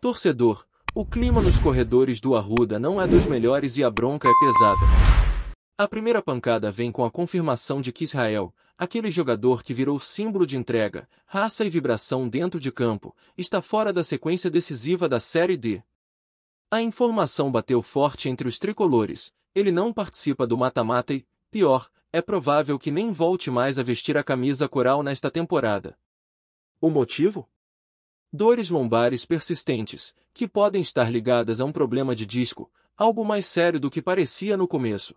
Torcedor, o clima nos corredores do Arruda não é dos melhores e a bronca é pesada. A primeira pancada vem com a confirmação de que Israel, aquele jogador que virou símbolo de entrega, raça e vibração dentro de campo, está fora da sequência decisiva da Série D. A informação bateu forte entre os tricolores, ele não participa do mata-mata e, pior, é provável que nem volte mais a vestir a camisa coral nesta temporada. O motivo? Dores lombares persistentes, que podem estar ligadas a um problema de disco, algo mais sério do que parecia no começo.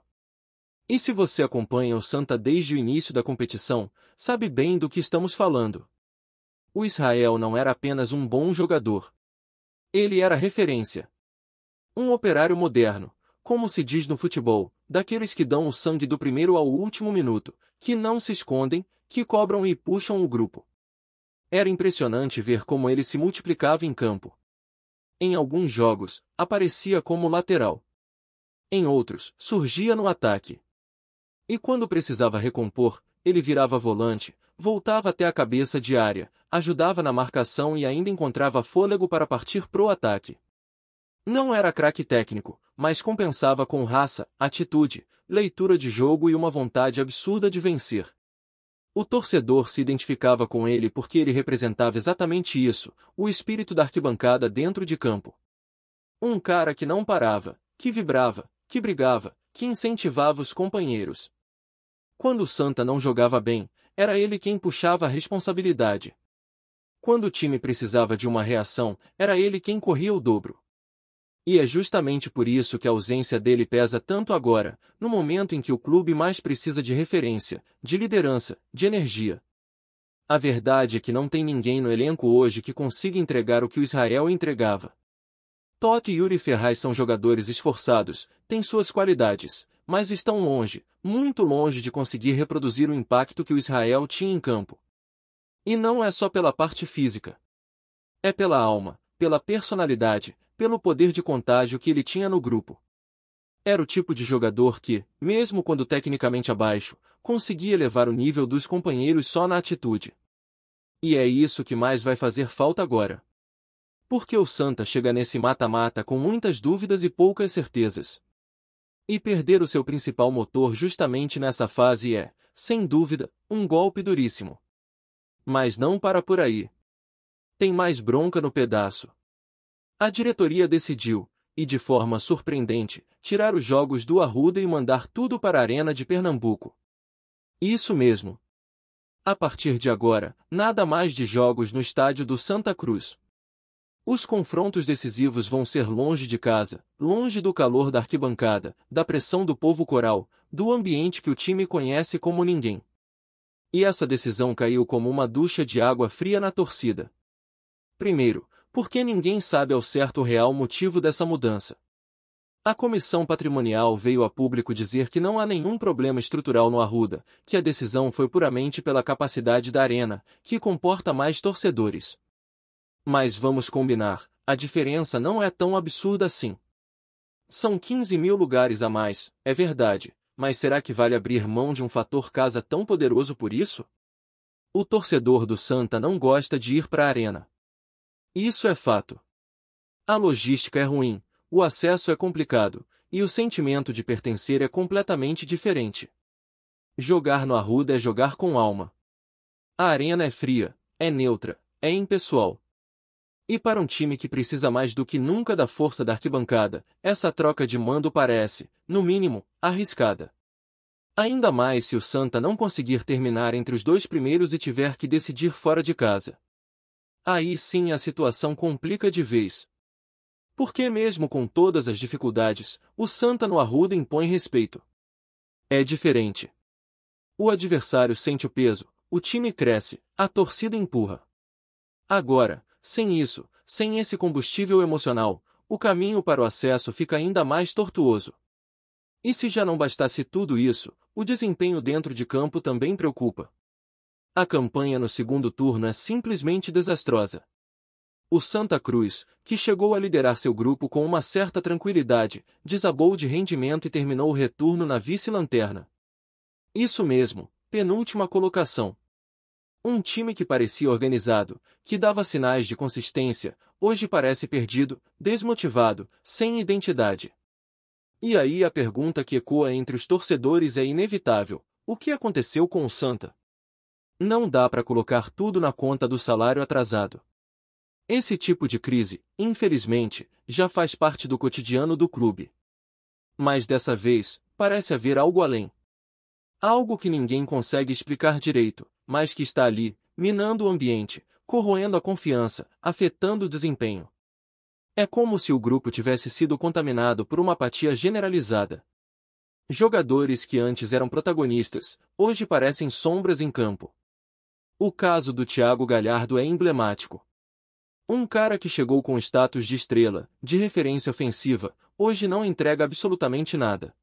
E se você acompanha o Santa desde o início da competição, sabe bem do que estamos falando. O Israel não era apenas um bom jogador. Ele era referência. Um operário moderno, como se diz no futebol, daqueles que dão o sangue do primeiro ao último minuto, que não se escondem, que cobram e puxam o grupo. Era impressionante ver como ele se multiplicava em campo. Em alguns jogos, aparecia como lateral. Em outros, surgia no ataque. E quando precisava recompor, ele virava volante, voltava até a cabeça de área, ajudava na marcação e ainda encontrava fôlego para partir pro ataque. Não era craque técnico, mas compensava com raça, atitude, leitura de jogo e uma vontade absurda de vencer. O torcedor se identificava com ele porque ele representava exatamente isso, o espírito da arquibancada dentro de campo. Um cara que não parava, que vibrava, que brigava, que incentivava os companheiros. Quando o Santa não jogava bem, era ele quem puxava a responsabilidade. Quando o time precisava de uma reação, era ele quem corria o dobro. E é justamente por isso que a ausência dele pesa tanto agora, no momento em que o clube mais precisa de referência, de liderança, de energia. A verdade é que não tem ninguém no elenco hoje que consiga entregar o que o Israel entregava. Totti e Yuri Ferraz são jogadores esforçados, têm suas qualidades, mas estão longe, muito longe de conseguir reproduzir o impacto que o Israel tinha em campo. E não é só pela parte física. É pela alma, pela personalidade, pelo poder de contágio que ele tinha no grupo. Era o tipo de jogador que, mesmo quando tecnicamente abaixo, conseguia elevar o nível dos companheiros só na atitude. E é isso que mais vai fazer falta agora. Porque o Santa chega nesse mata-mata com muitas dúvidas e poucas certezas. E perder o seu principal motor justamente nessa fase é, sem dúvida, um golpe duríssimo. Mas não para por aí. Tem mais bronca no pedaço. A diretoria decidiu, e de forma surpreendente, tirar os jogos do Arruda e mandar tudo para a Arena de Pernambuco. Isso mesmo. A partir de agora, nada mais de jogos no estádio do Santa Cruz. Os confrontos decisivos vão ser longe de casa, longe do calor da arquibancada, da pressão do povo coral, do ambiente que o time conhece como ninguém. E essa decisão caiu como uma ducha de água fria na torcida. Primeiro, porque ninguém sabe ao certo o real motivo dessa mudança. A comissão patrimonial veio a público dizer que não há nenhum problema estrutural no Arruda, que a decisão foi puramente pela capacidade da arena, que comporta mais torcedores. Mas vamos combinar, a diferença não é tão absurda assim. São 15 mil lugares a mais, é verdade, mas será que vale abrir mão de um fator casa tão poderoso por isso? O torcedor do Santa não gosta de ir para a arena. Isso é fato. A logística é ruim, o acesso é complicado, e o sentimento de pertencer é completamente diferente. Jogar no Arruda é jogar com alma. A arena é fria, é neutra, é impessoal. E para um time que precisa mais do que nunca da força da arquibancada, essa troca de mando parece, no mínimo, arriscada. Ainda mais se o Santa não conseguir terminar entre os dois primeiros e tiver que decidir fora de casa. Aí sim a situação complica de vez. Porque mesmo com todas as dificuldades, o Santa no Arruda impõe respeito. É diferente. O adversário sente o peso, o time cresce, a torcida empurra. Agora, sem isso, sem esse combustível emocional, o caminho para o acesso fica ainda mais tortuoso. E se já não bastasse tudo isso, o desempenho dentro de campo também preocupa. A campanha no segundo turno é simplesmente desastrosa. O Santa Cruz, que chegou a liderar seu grupo com uma certa tranquilidade, desabou de rendimento e terminou o retorno na vice-lanterna. Isso mesmo, penúltima colocação. Um time que parecia organizado, que dava sinais de consistência, hoje parece perdido, desmotivado, sem identidade. E aí a pergunta que ecoa entre os torcedores é inevitável: o que aconteceu com o Santa? Não dá para colocar tudo na conta do salário atrasado. Esse tipo de crise, infelizmente, já faz parte do cotidiano do clube. Mas dessa vez, parece haver algo além. Algo que ninguém consegue explicar direito, mas que está ali, minando o ambiente, corroendo a confiança, afetando o desempenho. É como se o grupo tivesse sido contaminado por uma apatia generalizada. Jogadores que antes eram protagonistas, hoje parecem sombras em campo. O caso do Thiago Galhardo é emblemático. Um cara que chegou com status de estrela, de referência ofensiva, hoje não entrega absolutamente nada.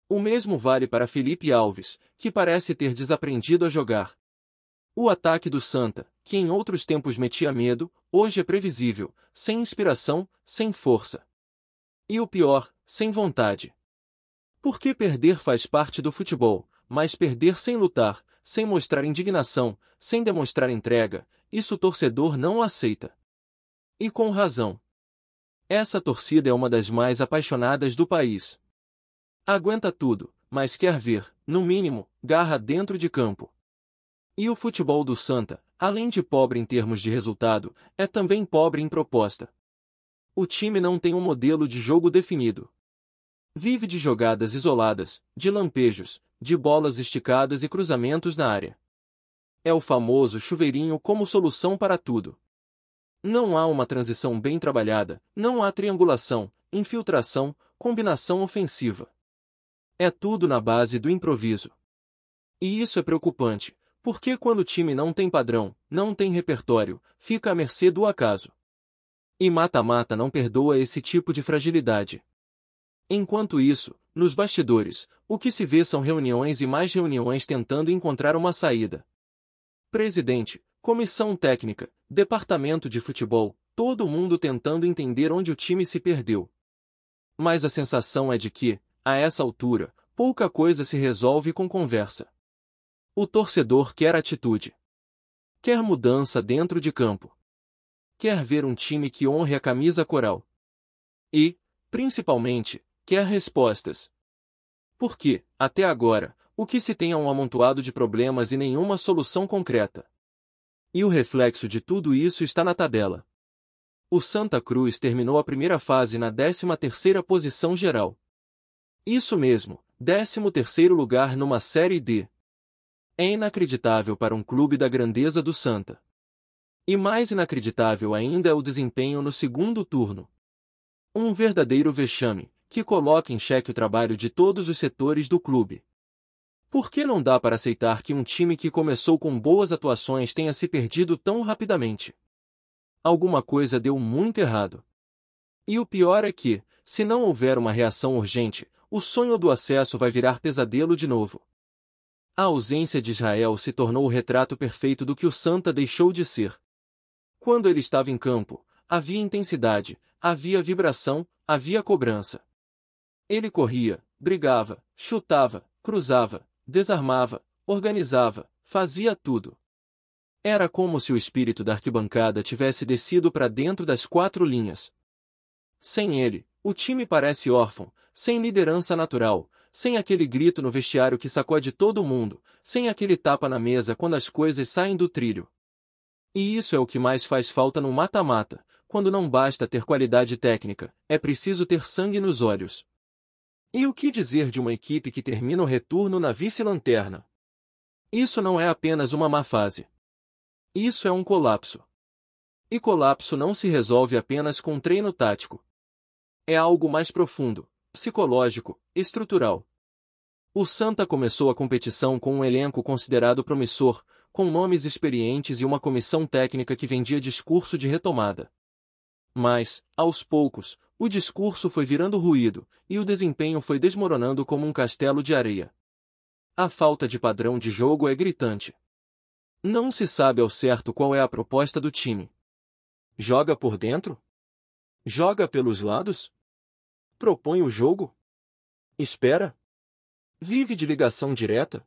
O mesmo vale para Felipe Alves, que parece ter desaprendido a jogar. O ataque do Santa, que em outros tempos metia medo, hoje é previsível, sem inspiração, sem força. E o pior, sem vontade. Porque perder faz parte do futebol, mas perder sem lutar, sem mostrar indignação, sem demonstrar entrega, isso o torcedor não aceita. E com razão. Essa torcida é uma das mais apaixonadas do país. Aguenta tudo, mas quer ver, no mínimo, garra dentro de campo. E o futebol do Santa, além de pobre em termos de resultado, é também pobre em proposta. O time não tem um modelo de jogo definido. Vive de jogadas isoladas, de lampejos, de bolas esticadas e cruzamentos na área. É o famoso chuveirinho como solução para tudo. Não há uma transição bem trabalhada, não há triangulação, infiltração, combinação ofensiva. É tudo na base do improviso. E isso é preocupante, porque quando o time não tem padrão, não tem repertório, fica à mercê do acaso. E mata-mata não perdoa esse tipo de fragilidade. Enquanto isso, nos bastidores, o que se vê são reuniões e mais reuniões tentando encontrar uma saída. Presidente, comissão técnica, departamento de futebol, todo mundo tentando entender onde o time se perdeu. Mas a sensação é de que, a essa altura, pouca coisa se resolve com conversa. O torcedor quer atitude. Quer mudança dentro de campo. Quer ver um time que honre a camisa coral. E, principalmente, quer respostas. Porque, até agora, o que se tem é um amontoado de problemas e nenhuma solução concreta. E o reflexo de tudo isso está na tabela. O Santa Cruz terminou a primeira fase na 13ª posição geral. Isso mesmo, 13º lugar numa Série D. É inacreditável para um clube da grandeza do Santa. E mais inacreditável ainda é o desempenho no segundo turno. Um verdadeiro vexame, que coloca em xeque o trabalho de todos os setores do clube. Por que não dá para aceitar que um time que começou com boas atuações tenha se perdido tão rapidamente? Alguma coisa deu muito errado. E o pior é que, se não houver uma reação urgente, o sonho do acesso vai virar pesadelo de novo. A ausência de Israel se tornou o retrato perfeito do que o Santa deixou de ser. Quando ele estava em campo, havia intensidade, havia vibração, havia cobrança. Ele corria, brigava, chutava, cruzava, desarmava, organizava, fazia tudo. Era como se o espírito da arquibancada tivesse descido para dentro das 4 linhas. Sem ele, o time parece órfão, sem liderança natural, sem aquele grito no vestiário que sacode todo mundo, sem aquele tapa na mesa quando as coisas saem do trilho. E isso é o que mais faz falta no mata-mata, quando não basta ter qualidade técnica, é preciso ter sangue nos olhos. E o que dizer de uma equipe que termina o retorno na vice-lanterna? Isso não é apenas uma má fase. Isso é um colapso. E colapso não se resolve apenas com treino tático. É algo mais profundo, psicológico, estrutural. O Santa começou a competição com um elenco considerado promissor, com nomes experientes e uma comissão técnica que vendia discurso de retomada. Mas, aos poucos, o discurso foi virando ruído, e o desempenho foi desmoronando como um castelo de areia. A falta de padrão de jogo é gritante. Não se sabe ao certo qual é a proposta do time. Joga por dentro? Joga pelos lados? Propõe o jogo? Espera? Vive de ligação direta?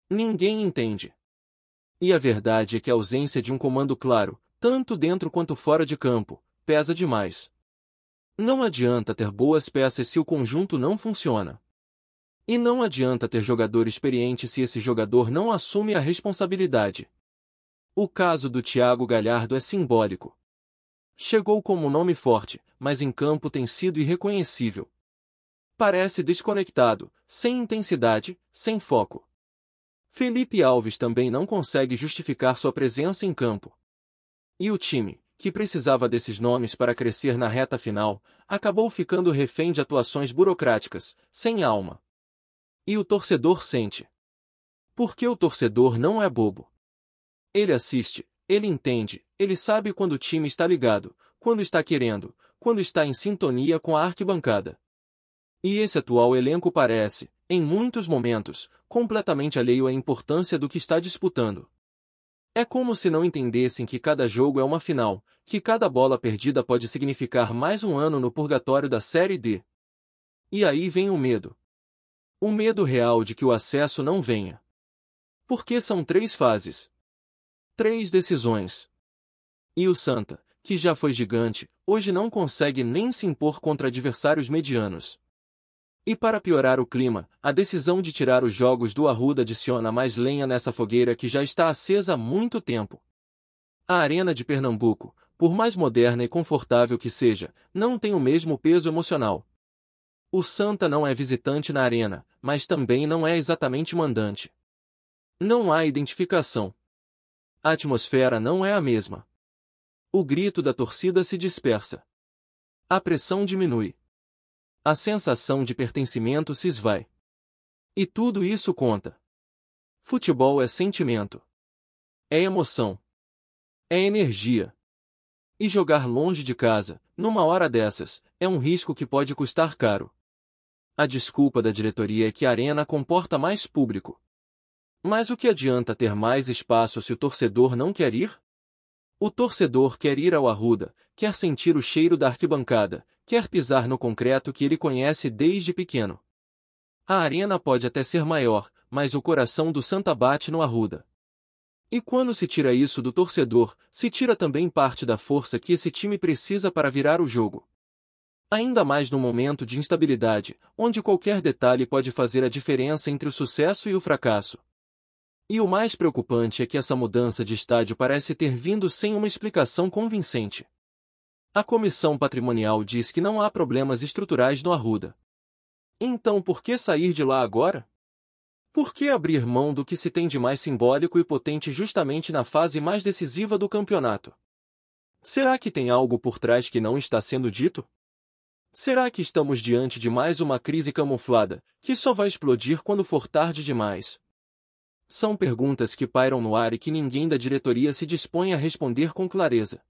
Ninguém entende. E a verdade é que a ausência de um comando claro, tanto dentro quanto fora de campo, pesa demais. Não adianta ter boas peças se o conjunto não funciona. E não adianta ter jogador experiente se esse jogador não assume a responsabilidade. O caso do Thiago Galhardo é simbólico. Chegou como nome forte, mas em campo tem sido irreconhecível. Parece desconectado, sem intensidade, sem foco. Felipe Alves também não consegue justificar sua presença em campo. E o time, que precisava desses nomes para crescer na reta final, acabou ficando refém de atuações burocráticas, sem alma. E o torcedor sente. Porque o torcedor não é bobo. Ele assiste, ele entende, ele sabe quando o time está ligado, quando está querendo, quando está em sintonia com a arquibancada. E esse atual elenco parece, em muitos momentos, completamente alheio à importância do que está disputando. É como se não entendessem que cada jogo é uma final, que cada bola perdida pode significar mais um ano no purgatório da Série D. E aí vem o medo. O medo real de que o acesso não venha. Porque são 3 fases. 3 decisões. E o Santa, que já foi gigante, hoje não consegue nem se impor contra adversários medianos. E para piorar o clima, a decisão de tirar os jogos do Arruda adiciona mais lenha nessa fogueira que já está acesa há muito tempo. A Arena de Pernambuco, por mais moderna e confortável que seja, não tem o mesmo peso emocional. O Santa não é visitante na arena, mas também não é exatamente mandante. Não há identificação. A atmosfera não é a mesma. O grito da torcida se dispersa. A pressão diminui. A sensação de pertencimento se esvai. E tudo isso conta. Futebol é sentimento. É emoção. É energia. E jogar longe de casa, numa hora dessas, é um risco que pode custar caro. A desculpa da diretoria é que a arena comporta mais público. Mas o que adianta ter mais espaço se o torcedor não quer ir? O torcedor quer ir ao Arruda, quer sentir o cheiro da arquibancada, quer pisar no concreto que ele conhece desde pequeno. A arena pode até ser maior, mas o coração do Santa bate no Arruda. E quando se tira isso do torcedor, se tira também parte da força que esse time precisa para virar o jogo. Ainda mais num momento de instabilidade, onde qualquer detalhe pode fazer a diferença entre o sucesso e o fracasso. E o mais preocupante é que essa mudança de estádio parece ter vindo sem uma explicação convincente. A comissão patrimonial diz que não há problemas estruturais no Arruda. Então por que sair de lá agora? Por que abrir mão do que se tem de mais simbólico e potente justamente na fase mais decisiva do campeonato? Será que tem algo por trás que não está sendo dito? Será que estamos diante de mais uma crise camuflada, que só vai explodir quando for tarde demais? São perguntas que pairam no ar e que ninguém da diretoria se dispõe a responder com clareza.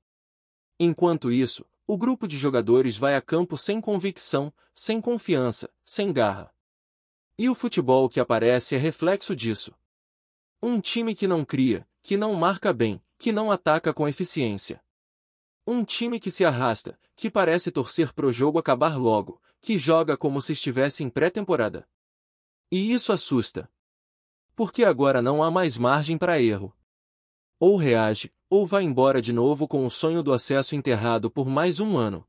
Enquanto isso, o grupo de jogadores vai a campo sem convicção, sem confiança, sem garra. E o futebol que aparece é reflexo disso. Um time que não cria, que não marca bem, que não ataca com eficiência. Um time que se arrasta, que parece torcer pro jogo acabar logo, que joga como se estivesse em pré-temporada. E isso assusta. Porque agora não há mais margem para erro. Ou reage, ou vai embora de novo com o sonho do acesso enterrado por mais um ano.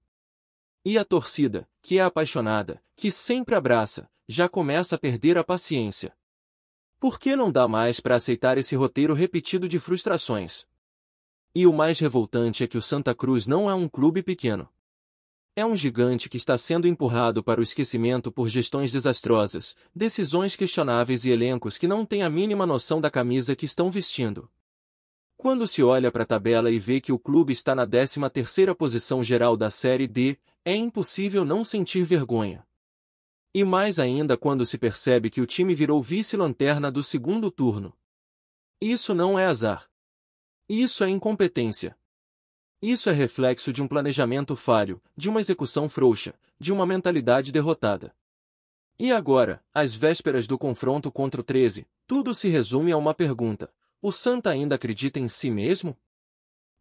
E a torcida, que é apaixonada, que sempre abraça, já começa a perder a paciência. Por que não dá mais para aceitar esse roteiro repetido de frustrações? E o mais revoltante é que o Santa Cruz não é um clube pequeno. É um gigante que está sendo empurrado para o esquecimento por gestões desastrosas, decisões questionáveis e elencos que não têm a mínima noção da camisa que estão vestindo. Quando se olha para a tabela e vê que o clube está na 13ª posição geral da Série D, é impossível não sentir vergonha. E mais ainda quando se percebe que o time virou vice-lanterna do segundo turno. Isso não é azar. Isso é incompetência. Isso é reflexo de um planejamento falho, de uma execução frouxa, de uma mentalidade derrotada. E agora, às vésperas do confronto contra o 13, tudo se resume a uma pergunta: o Santa ainda acredita em si mesmo?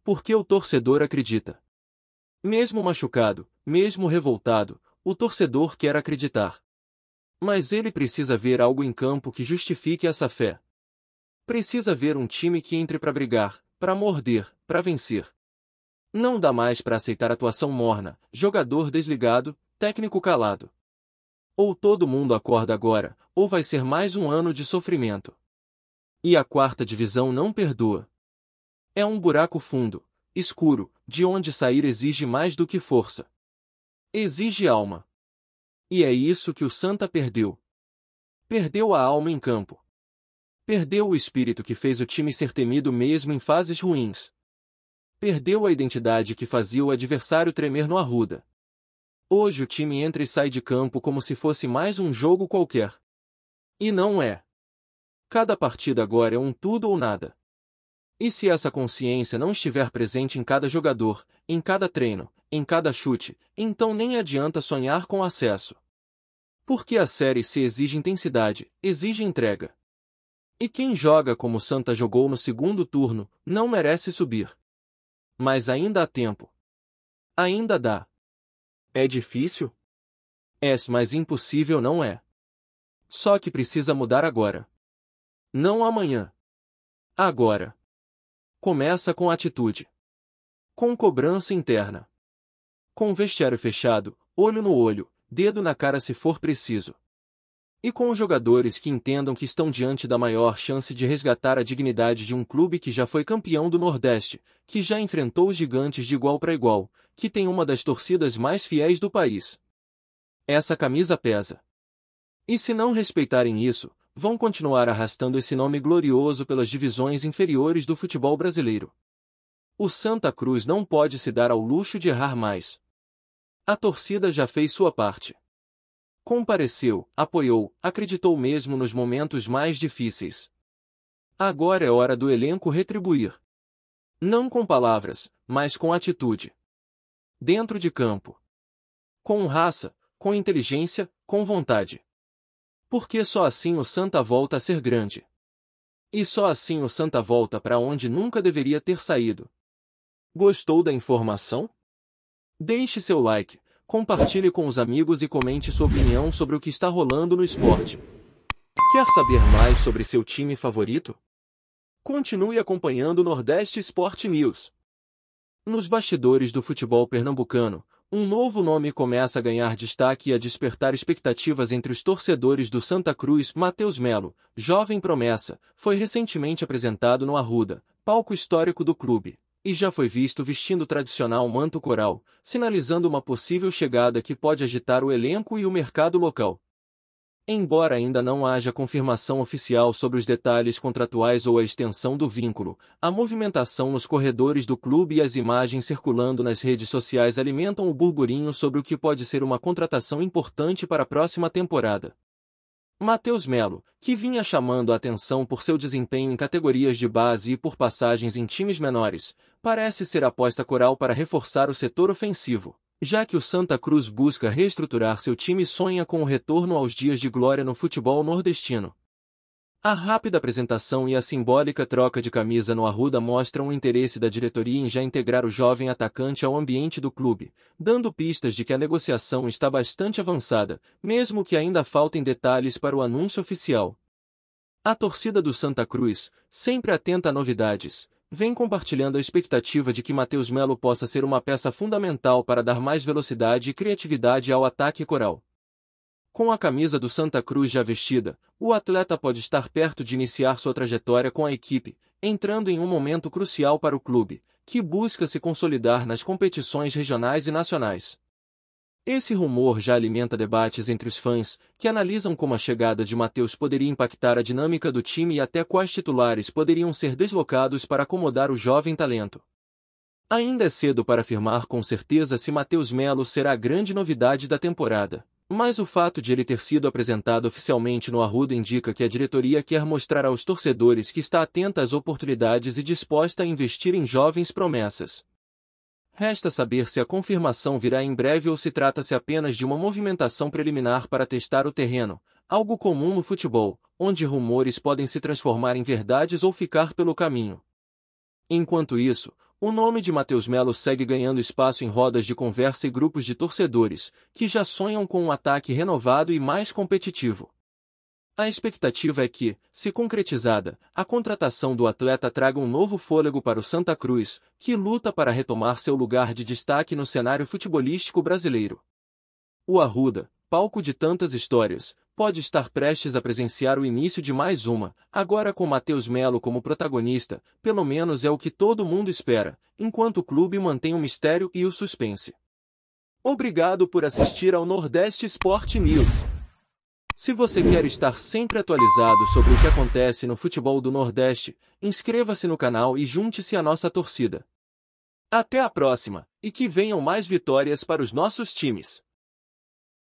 Porque o torcedor acredita. Mesmo machucado, mesmo revoltado, o torcedor quer acreditar. Mas ele precisa ver algo em campo que justifique essa fé. Precisa ver um time que entre para brigar, para morder, para vencer. Não dá mais para aceitar atuação morna, jogador desligado, técnico calado. Ou todo mundo acorda agora, ou vai ser mais um ano de sofrimento. E a quarta divisão não perdoa. É um buraco fundo, escuro, de onde sair exige mais do que força. Exige alma. E é isso que o Santa perdeu. Perdeu a alma em campo. Perdeu o espírito que fez o time ser temido mesmo em fases ruins. Perdeu a identidade que fazia o adversário tremer no Arruda. Hoje o time entra e sai de campo como se fosse mais um jogo qualquer. E não é. Cada partida agora é um tudo ou nada. E se essa consciência não estiver presente em cada jogador, em cada treino, em cada chute, então nem adianta sonhar com acesso. Porque a Série C exige intensidade, exige entrega. E quem joga como o Santa jogou no segundo turno, não merece subir. Mas ainda há tempo. Ainda dá. É difícil? É, mas impossível não é. Só que precisa mudar agora. Não amanhã. Agora. Começa com atitude. Com cobrança interna. Com vestiário fechado, olho no olho, dedo na cara se for preciso. E com jogadores que entendam que estão diante da maior chance de resgatar a dignidade de um clube que já foi campeão do Nordeste, que já enfrentou os gigantes de igual para igual, que tem uma das torcidas mais fiéis do país. Essa camisa pesa. E se não respeitarem isso, vão continuar arrastando esse nome glorioso pelas divisões inferiores do futebol brasileiro. O Santa Cruz não pode se dar ao luxo de errar mais. A torcida já fez sua parte. Compareceu, apoiou, acreditou mesmo nos momentos mais difíceis. Agora é hora do elenco retribuir. Não com palavras, mas com atitude. Dentro de campo. Com raça, com inteligência, com vontade. Porque só assim o Santa volta a ser grande. E só assim o Santa volta para onde nunca deveria ter saído. Gostou da informação? Deixe seu like, compartilhe com os amigos e comente sua opinião sobre o que está rolando no esporte. Quer saber mais sobre seu time favorito? Continue acompanhando o Nordeste Sport News. Nos bastidores do futebol pernambucano, um novo nome começa a ganhar destaque e a despertar expectativas entre os torcedores do Santa Cruz. Matheus Melo, jovem promessa, foi recentemente apresentado no Arruda, palco histórico do clube, e já foi visto vestindo o tradicional manto coral, sinalizando uma possível chegada que pode agitar o elenco e o mercado local. Embora ainda não haja confirmação oficial sobre os detalhes contratuais ou a extensão do vínculo, a movimentação nos corredores do clube e as imagens circulando nas redes sociais alimentam o burburinho sobre o que pode ser uma contratação importante para a próxima temporada. Matheus Melo, que vinha chamando a atenção por seu desempenho em categorias de base e por passagens em times menores, parece ser a aposta coral para reforçar o setor ofensivo, já que o Santa Cruz busca reestruturar seu time e sonha com o retorno aos dias de glória no futebol nordestino. A rápida apresentação e a simbólica troca de camisa no Arruda mostram o interesse da diretoria em já integrar o jovem atacante ao ambiente do clube, dando pistas de que a negociação está bastante avançada, mesmo que ainda faltem detalhes para o anúncio oficial. A torcida do Santa Cruz, sempre atenta a novidades, vem compartilhando a expectativa de que Matheus Melo possa ser uma peça fundamental para dar mais velocidade e criatividade ao ataque coral. Com a camisa do Santa Cruz já vestida, o atleta pode estar perto de iniciar sua trajetória com a equipe, entrando em um momento crucial para o clube, que busca se consolidar nas competições regionais e nacionais. Esse rumor já alimenta debates entre os fãs, que analisam como a chegada de Matheus poderia impactar a dinâmica do time e até quais titulares poderiam ser deslocados para acomodar o jovem talento. Ainda é cedo para afirmar com certeza se Matheus Melo será a grande novidade da temporada. Mas o fato de ele ter sido apresentado oficialmente no Arruda indica que a diretoria quer mostrar aos torcedores que está atenta às oportunidades e disposta a investir em jovens promessas. Resta saber se a confirmação virá em breve ou se trata-se apenas de uma movimentação preliminar para testar o terreno, algo comum no futebol, onde rumores podem se transformar em verdades ou ficar pelo caminho. Enquanto isso, o nome de Matheus Melo segue ganhando espaço em rodas de conversa e grupos de torcedores, que já sonham com um ataque renovado e mais competitivo. A expectativa é que, se concretizada, a contratação do atleta traga um novo fôlego para o Santa Cruz, que luta para retomar seu lugar de destaque no cenário futebolístico brasileiro. O Arruda, palco de tantas histórias, pode estar prestes a presenciar o início de mais uma, agora com Matheus Melo como protagonista, pelo menos é o que todo mundo espera, enquanto o clube mantém o mistério e o suspense. Obrigado por assistir ao Nordeste Sport News. Se você quer estar sempre atualizado sobre o que acontece no futebol do Nordeste, inscreva-se no canal e junte-se à nossa torcida. Até a próxima, e que venham mais vitórias para os nossos times!